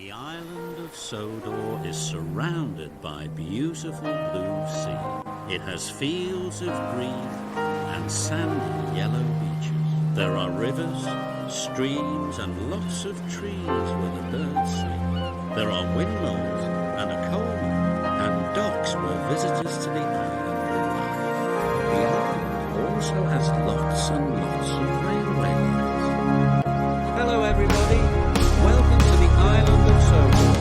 The island of Sodor is surrounded by beautiful blue sea. It has fields of green and sandy yellow beaches. There are rivers, streams and lots of trees where the birds sing. There are windmills and a coal mine and docks where visitors to the island arrive. The island also has lots and lots of railway lines. Hello everybody, welcome to the island of Sodor.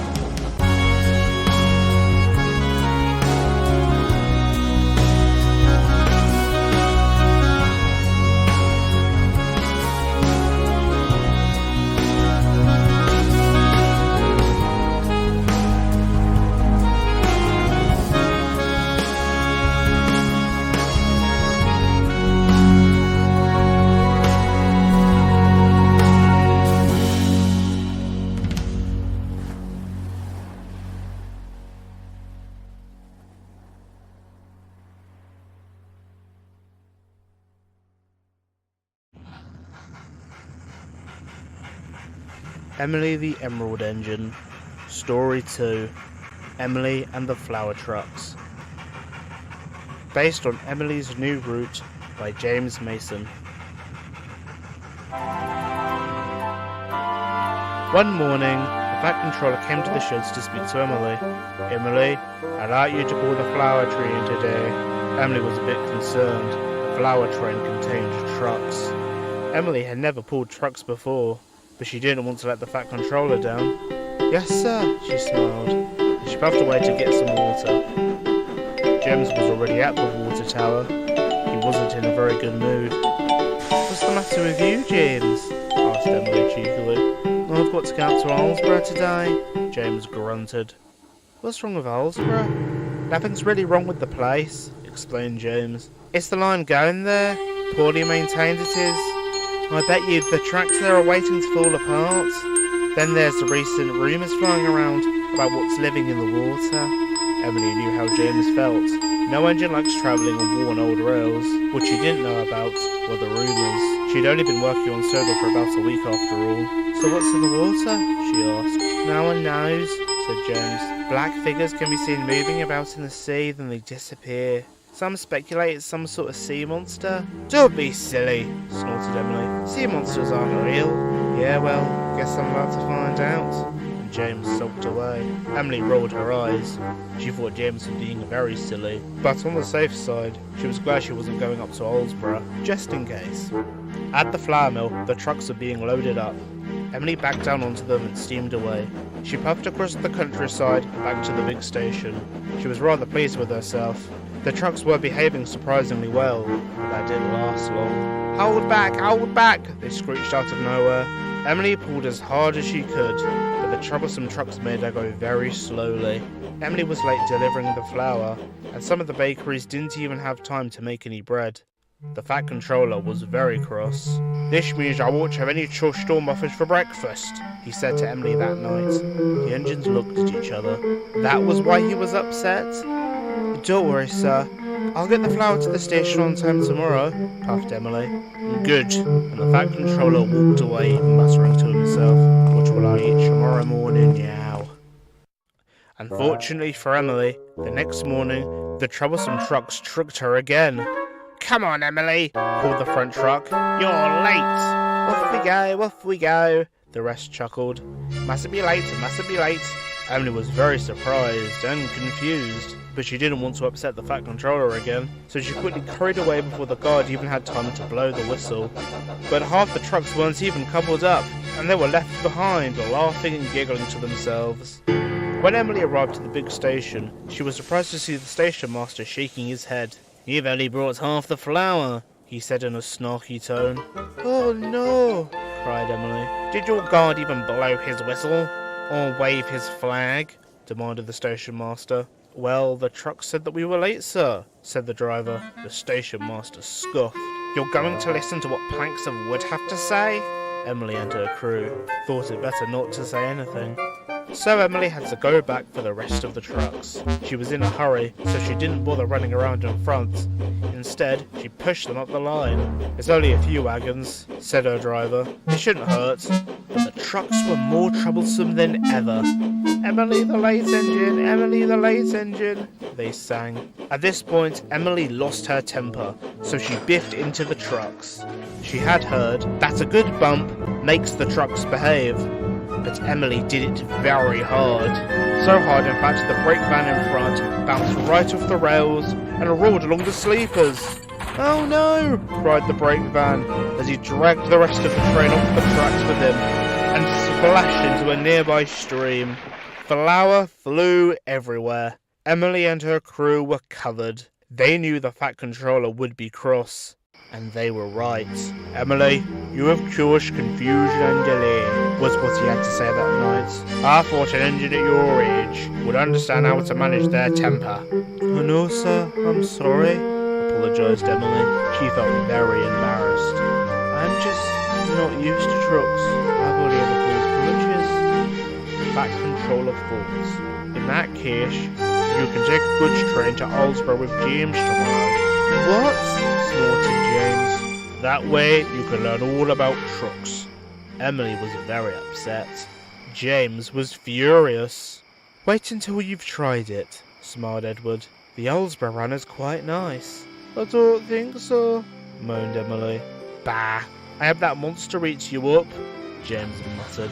Emily the Emerald Engine. Story 2. Emily and the Flower Trucks. Based on Emily's New Route by James Mason. One morning, the Fat Controller came to the sheds to speak to Emily. Emily, I'd like you to pull the flower train today. Emily was a bit concerned. The flower train contained trucks. Emily had never pulled trucks before, but she didn't want to let the Fat Controller down. Yes, sir, she smiled. She puffed away to get some water. James was already at the water tower. He wasn't in a very good mood. What's the matter with you, James? Asked Emily cheekily. I've got to go out to Alsborough today, James grunted. What's wrong with Alsborough? Nothing's really wrong with the place, explained James. It's the line going there. Poorly maintained it is. I bet you the tracks there are waiting to fall apart. Then there's the recent rumours flying around about what's living in the water. Emily knew how James felt. No engine likes travelling on worn old rails. What she didn't know about were the rumours. She'd only been working on Sodor for about a week after all. So what's in the water? She asked. No one knows, said James. Black figures can be seen moving about in the sea, then they disappear. Some speculate it's some sort of sea monster. Don't be silly, snorted Emily. Sea monsters aren't real. Yeah, well, guess I'm about to find out. And James sulked away. Emily rolled her eyes. She thought James was being very silly. But on the safe side, she was glad she wasn't going up to Alsborough, just in case. At the flour mill, the trucks were being loaded up. Emily backed down onto them and steamed away. She puffed across the countryside back to the big station. She was rather pleased with herself. The trucks were behaving surprisingly well, but that didn't last long. Hold back, they screeched out of nowhere. Emily pulled as hard as she could, but the troublesome trucks made her go very slowly. Emily was late delivering the flour, and some of the bakeries didn't even have time to make any bread. The Fat Controller was very cross. This means I won't have any store muffins for breakfast, he said to Emily that night. The engines looked at each other. That was why he was upset? Don't worry, sir. I'll get the flour to the station on time tomorrow, puffed Emily. Good. And the Fat Controller walked away, muttering to himself, what will I eat tomorrow morning, yow? Unfortunately for Emily, the next morning, the troublesome trucks tricked her again. Come on, Emily, called the front truck. You're late. Off we go, the rest chuckled. Mustn't be late. Emily was very surprised and confused, but she didn't want to upset the Fat Controller again, so she quickly hurried away before the guard even had time to blow the whistle. But half the trucks weren't even coupled up, and they were left behind, laughing and giggling to themselves. When Emily arrived at the big station, she was surprised to see the station master shaking his head. You've only brought half the flour, he said in a snarky tone. Oh no, cried Emily. Did your guard even blow his whistle? Or wave his flag? Demanded the station master. Well, the truck said that we were late, sir, said the driver. The station master scoffed. You're going to listen to what planks of wood have to say? Emily and her crew thought it better not to say anything. So Emily had to go back for the rest of the trucks. She was in a hurry, so she didn't bother running around in front. Instead, she pushed them up the line. It's only a few wagons, said her driver. It shouldn't hurt. But the trucks were more troublesome than ever. "Emily the late engine, Emily the late engine," they sang. At this point, Emily lost her temper, so she biffed into the trucks. She had heard that a good bump makes the trucks behave, but Emily did it very hard. So hard, in fact, the brake van in front bounced right off the rails and rolled along the sleepers. "Oh no!" cried the brake van as he dragged the rest of the train off the tracks with him and splashed into a nearby stream. Flour flew everywhere. Emily and her crew were covered. They knew the Fat Controller would be cross, and they were right. "Emily, you have caused confusion and delay," was what he had to say that night. "I thought an engine at your age would understand how to manage their temper." "Oh no, sir, I'm sorry," apologised Emily. She felt very embarrassed. "I'm just not used to trucks. I've only ever pulled clutches." The Fat Controller thought, "In that case, you can take a goods train to Aldborough with James tomorrow." "What?" snorted James. "That way you can learn all about trucks." Emily was very upset. James was furious. "Wait until you've tried it," smiled Edward. "The Aldborough run is quite nice." "I don't think so," moaned Emily. "Bah! I have that monster eats you up," James muttered.